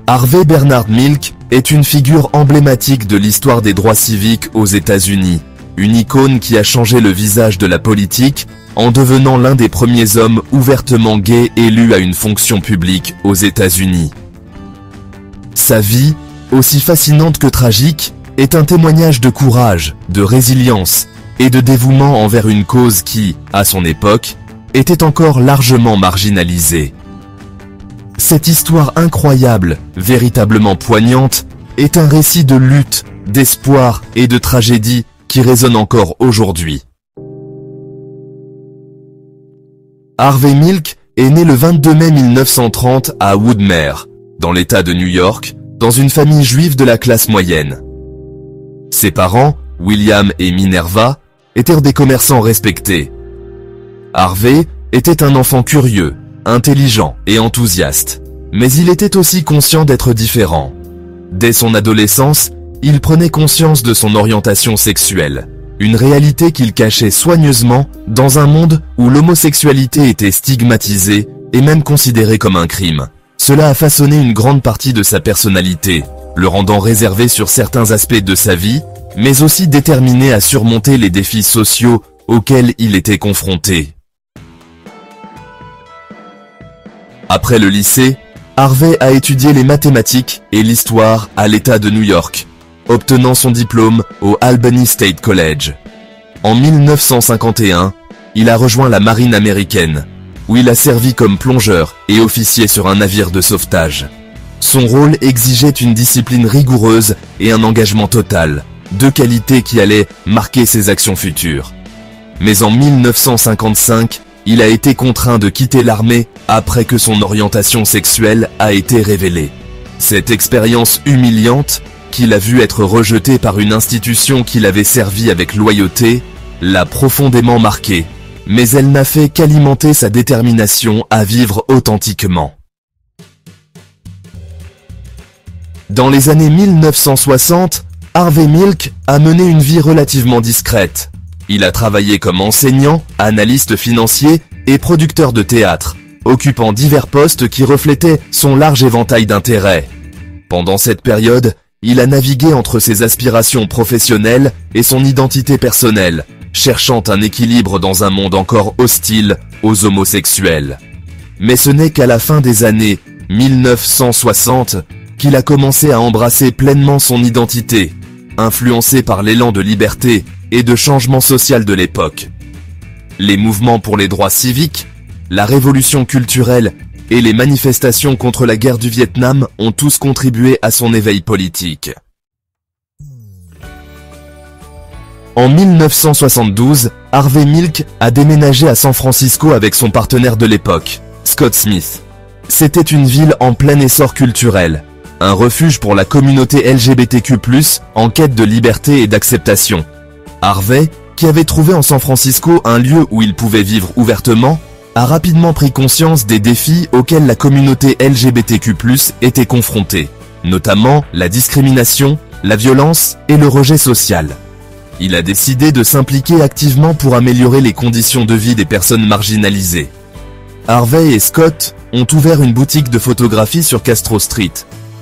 Harvey Bernard Milk est une figure emblématique de l'histoire des droits civiques aux États-Unis, une icône qui a changé le visage de la politique en devenant l'un des premiers hommes ouvertement gays élus à une fonction publique aux États-Unis. Sa vie, aussi fascinante que tragique, est un témoignage de courage, de résilience et de dévouement envers une cause qui, à son époque, était encore largement marginalisée. Cette histoire incroyable, véritablement poignante, est un récit de lutte, d'espoir et de tragédie qui résonne encore aujourd'hui. Harvey Milk est né le 22 mai 1930 à Woodmere, dans l'État de New York, dans une famille juive de la classe moyenne. Ses parents, William et Minerva, étaient des commerçants respectés. Harvey était un enfant curieux, intelligent et enthousiaste, mais il était aussi conscient d'être différent. Dès son adolescence, il prenait conscience de son orientation sexuelle, une réalité qu'il cachait soigneusement dans un monde où l'homosexualité était stigmatisée et même considérée comme un crime. Cela a façonné une grande partie de sa personnalité, le rendant réservé sur certains aspects de sa vie, mais aussi déterminé à surmonter les défis sociaux auxquels il était confronté. Après le lycée, Harvey a étudié les mathématiques et l'histoire à l'État de New York, obtenant son diplôme au Albany State College. En 1951, il a rejoint la marine américaine, où il a servi comme plongeur et officier sur un navire de sauvetage. Son rôle exigeait une discipline rigoureuse et un engagement total, deux qualités qui allaient marquer ses actions futures. Mais en 1955, il a été contraint de quitter l'armée après que son orientation sexuelle a été révélée. Cette expérience humiliante, qu'il a vu être rejeté par une institution qui l'avait servi avec loyauté, l'a profondément marqué, mais elle n'a fait qu'alimenter sa détermination à vivre authentiquement. Dans les années 1960, Harvey Milk a mené une vie relativement discrète. Il a travaillé comme enseignant, analyste financier et producteur de théâtre, occupant divers postes qui reflétaient son large éventail d'intérêts. Pendant cette période, il a navigué entre ses aspirations professionnelles et son identité personnelle, cherchant un équilibre dans un monde encore hostile aux homosexuels. Mais ce n'est qu'à la fin des années 1960 qu'il a commencé à embrasser pleinement son identité, influencé par l'élan de liberté et de changement social de l'époque. Les mouvements pour les droits civiques, la révolution culturelle et les manifestations contre la guerre du Vietnam ont tous contribué à son éveil politique. En 1972, Harvey Milk a déménagé à San Francisco avec son partenaire de l'époque, Scott Smith. C'était une ville en plein essor culturel, un refuge pour la communauté LGBTQ+, en quête de liberté et d'acceptation. Harvey, qui avait trouvé en San Francisco un lieu où il pouvait vivre ouvertement, a rapidement pris conscience des défis auxquels la communauté LGBTQ+ était confrontée, notamment la discrimination, la violence et le rejet social. Il a décidé de s'impliquer activement pour améliorer les conditions de vie des personnes marginalisées. Harvey et Scott ont ouvert une boutique de photographie sur Castro Street,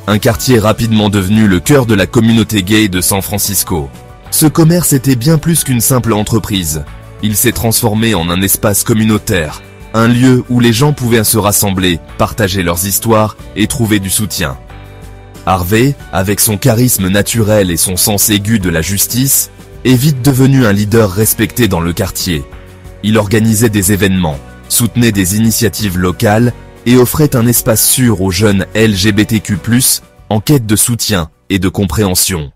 un quartier rapidement devenu le cœur de la communauté gay de San Francisco. Ce commerce était bien plus qu'une simple entreprise. Il s'est transformé en un espace communautaire, un lieu où les gens pouvaient se rassembler, partager leurs histoires et trouver du soutien. Harvey, avec son charisme naturel et son sens aigu de la justice, est vite devenu un leader respecté dans le quartier. Il organisait des événements, soutenait des initiatives locales et offrait un espace sûr aux jeunes LGBTQ+, en quête de soutien et de compréhension.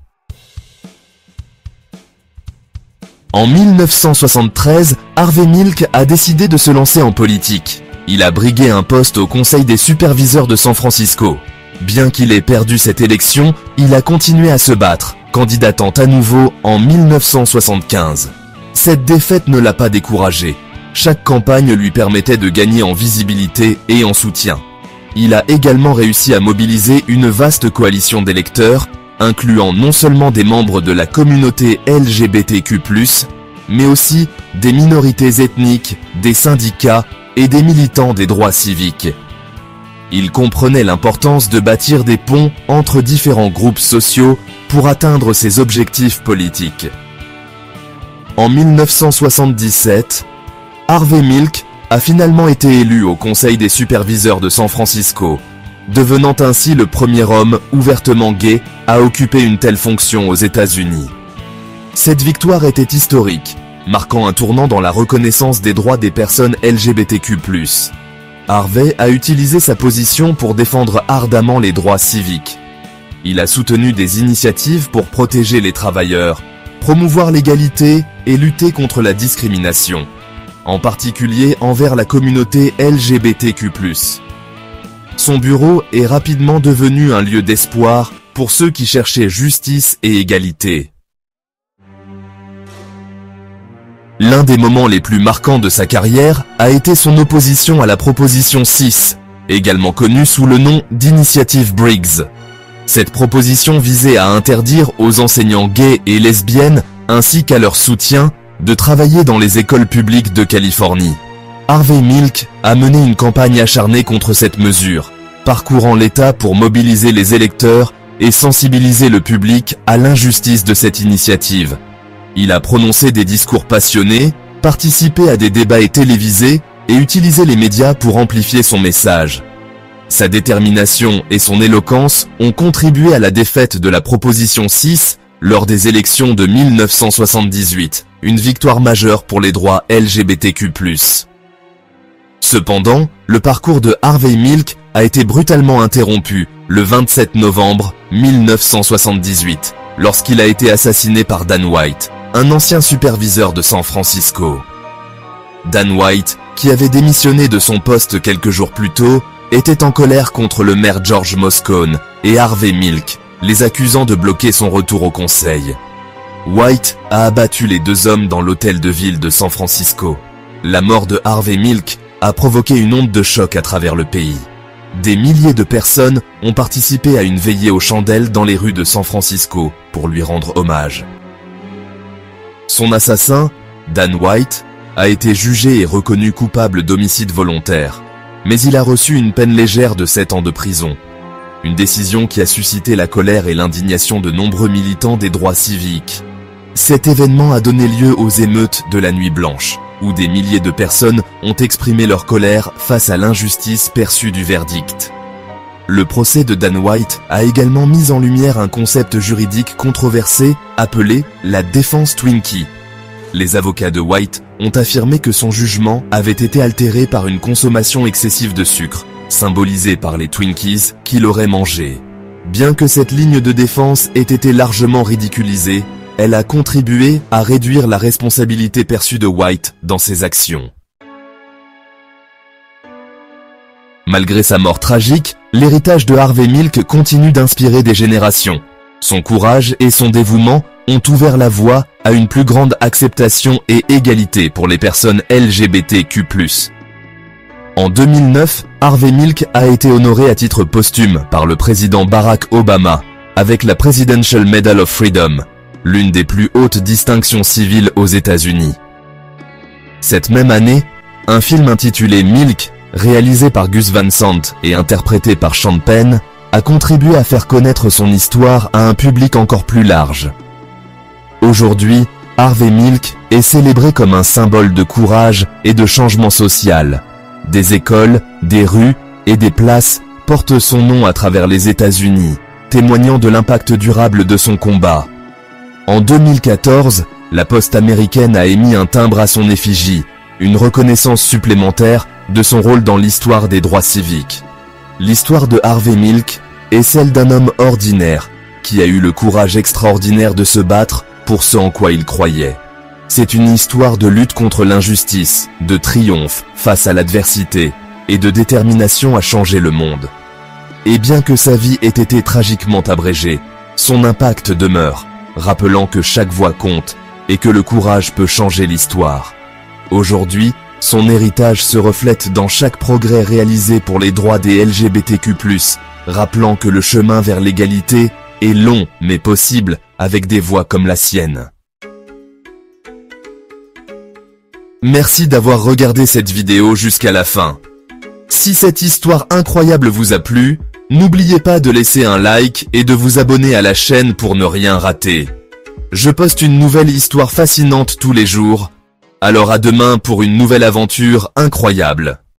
En 1973, Harvey Milk a décidé de se lancer en politique. Il a brigué un poste au Conseil des superviseurs de San Francisco. Bien qu'il ait perdu cette élection, il a continué à se battre, candidatant à nouveau en 1975. Cette défaite ne l'a pas découragé. Chaque campagne lui permettait de gagner en visibilité et en soutien. Il a également réussi à mobiliser une vaste coalition d'électeurs, incluant non seulement des membres de la communauté LGBTQ+, mais aussi des minorités ethniques, des syndicats et des militants des droits civiques. Il comprenait l'importance de bâtir des ponts entre différents groupes sociaux pour atteindre ses objectifs politiques. En 1977, Harvey Milk a finalement été élu au Conseil des superviseurs de San Francisco, devenant ainsi le premier homme ouvertement gay à occuper une telle fonction aux États-Unis. Cette victoire était historique, marquant un tournant dans la reconnaissance des droits des personnes LGBTQ+. Harvey a utilisé sa position pour défendre ardemment les droits civiques. Il a soutenu des initiatives pour protéger les travailleurs, promouvoir l'égalité et lutter contre la discrimination, en particulier envers la communauté LGBTQ+. Son bureau est rapidement devenu un lieu d'espoir pour ceux qui cherchaient justice et égalité. L'un des moments les plus marquants de sa carrière a été son opposition à la proposition 6, également connue sous le nom d'Initiative Briggs. Cette proposition visait à interdire aux enseignants gays et lesbiennes, ainsi qu'à leurs soutiens, de travailler dans les écoles publiques de Californie. Harvey Milk a mené une campagne acharnée contre cette mesure, parcourant l'État pour mobiliser les électeurs et sensibiliser le public à l'injustice de cette initiative. Il a prononcé des discours passionnés, participé à des débats télévisés et utilisé les médias pour amplifier son message. Sa détermination et son éloquence ont contribué à la défaite de la proposition 6 lors des élections de 1978, une victoire majeure pour les droits LGBTQ+. Cependant, le parcours de Harvey Milk a été brutalement interrompu le 27 novembre 1978, lorsqu'il a été assassiné par Dan White, un ancien superviseur de San Francisco. Dan White, qui avait démissionné de son poste quelques jours plus tôt, était en colère contre le maire George Moscone et Harvey Milk, les accusant de bloquer son retour au conseil. White a abattu les deux hommes dans l'hôtel de ville de San Francisco. La mort de Harvey Milk a provoqué une onde de choc à travers le pays. Des milliers de personnes ont participé à une veillée aux chandelles dans les rues de San Francisco pour lui rendre hommage. Son assassin, Dan White, a été jugé et reconnu coupable d'homicide volontaire, mais il a reçu une peine légère de 7 ans de prison. Une décision qui a suscité la colère et l'indignation de nombreux militants des droits civiques. Cet événement a donné lieu aux émeutes de la Nuit Blanche, où des milliers de personnes ont exprimé leur colère face à l'injustice perçue du verdict. Le procès de Dan White a également mis en lumière un concept juridique controversé appelé la défense Twinkie. Les avocats de White ont affirmé que son jugement avait été altéré par une consommation excessive de sucre, symbolisée par les Twinkies qu'il aurait mangés. Bien que cette ligne de défense ait été largement ridiculisée, elle a contribué à réduire la responsabilité perçue de White dans ses actions. Malgré sa mort tragique, l'héritage de Harvey Milk continue d'inspirer des générations. Son courage et son dévouement ont ouvert la voie à une plus grande acceptation et égalité pour les personnes LGBTQ+. En 2009, Harvey Milk a été honoré à titre posthume par le président Barack Obama avec la Presidential Medal of Freedom, l'une des plus hautes distinctions civiles aux États-Unis. Cette même année, un film intitulé Milk, réalisé par Gus Van Sant et interprété par Sean Penn, a contribué à faire connaître son histoire à un public encore plus large. Aujourd'hui, Harvey Milk est célébré comme un symbole de courage et de changement social. Des écoles, des rues et des places portent son nom à travers les États-Unis, témoignant de l'impact durable de son combat. En 2014, la Poste américaine a émis un timbre à son effigie, une reconnaissance supplémentaire de son rôle dans l'histoire des droits civiques. L'histoire de Harvey Milk est celle d'un homme ordinaire qui a eu le courage extraordinaire de se battre pour ce en quoi il croyait. C'est une histoire de lutte contre l'injustice, de triomphe face à l'adversité et de détermination à changer le monde. Et bien que sa vie ait été tragiquement abrégée, son impact demeure, rappelant que chaque voix compte et que le courage peut changer l'histoire. Aujourd'hui, son héritage se reflète dans chaque progrès réalisé pour les droits des LGBTQ+, rappelant que le chemin vers l'égalité est long mais possible avec des voix comme la sienne. Merci d'avoir regardé cette vidéo jusqu'à la fin. Si cette histoire incroyable vous a plu, n'oubliez pas de laisser un like et de vous abonner à la chaîne pour ne rien rater. Je poste une nouvelle histoire fascinante tous les jours, alors à demain pour une nouvelle aventure incroyable.